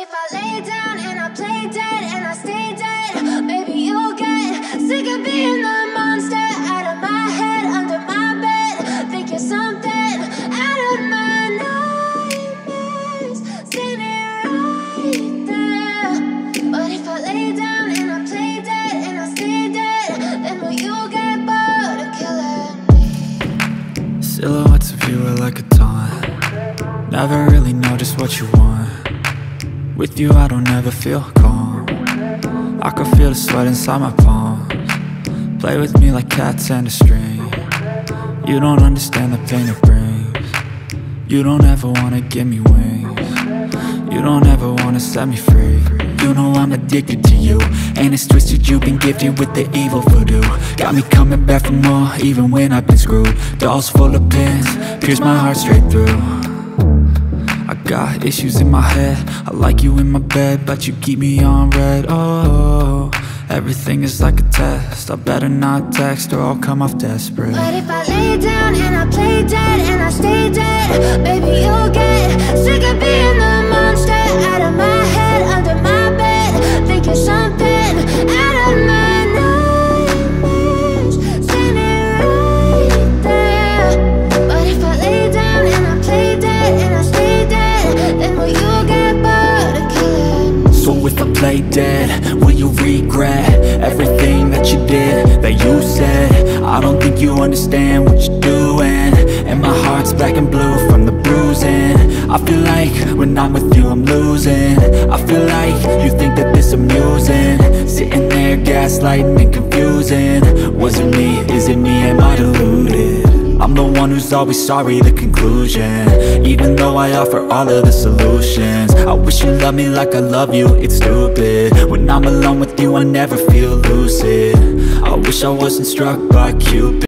if I lay down and I play dead and I stay dead, maybe you'll get sick of being the monster out of my head, under my bed. Think you're something out of my nightmares, standing right there. But if I lay down and I play dead and I stay dead, then will you get bored of killing me? Silhouettes of you are like a taunt. Never really know just what you want. With you I don't ever feel calm. I can feel the sweat inside my palms. Play with me like cats and a string. You don't understand the pain it brings. You don't ever wanna give me wings. You don't ever wanna set me free. You know I'm addicted to you, and it's twisted, you've been gifted with the evil voodoo. Got me coming back for more, even when I've been screwed. Dolls full of pins, pierce my heart straight through. I got issues in my head, I like you in my bed, but you keep me on red. Oh, everything is like a test, I better not text or I'll come off desperate. But if I lay down and I play dead and I stay dead, maybe you'll get sick of being the monster out of my head, under my bed. Think you're something out of my nightmares, standing right there. But if I lay down and I play dead and I stay dead, then will you get bored of killing me? So if I play dead, will you regret everything that you did, that you said? I don't think you understand what you're doing, and my heart's black and blue from the bruising. I feel like when I'm with you I'm losing. I feel like you think that this amusing, sitting there gaslighting and confusing. Was it me? Is it me? Am I deluded? I'm the one who's always sorry, the conclusion, even though I offer all of the solutions. I wish you loved me like I love you, it's stupid. When I'm alone with you I never feel lucid. I wish I wasn't struck by Cupid.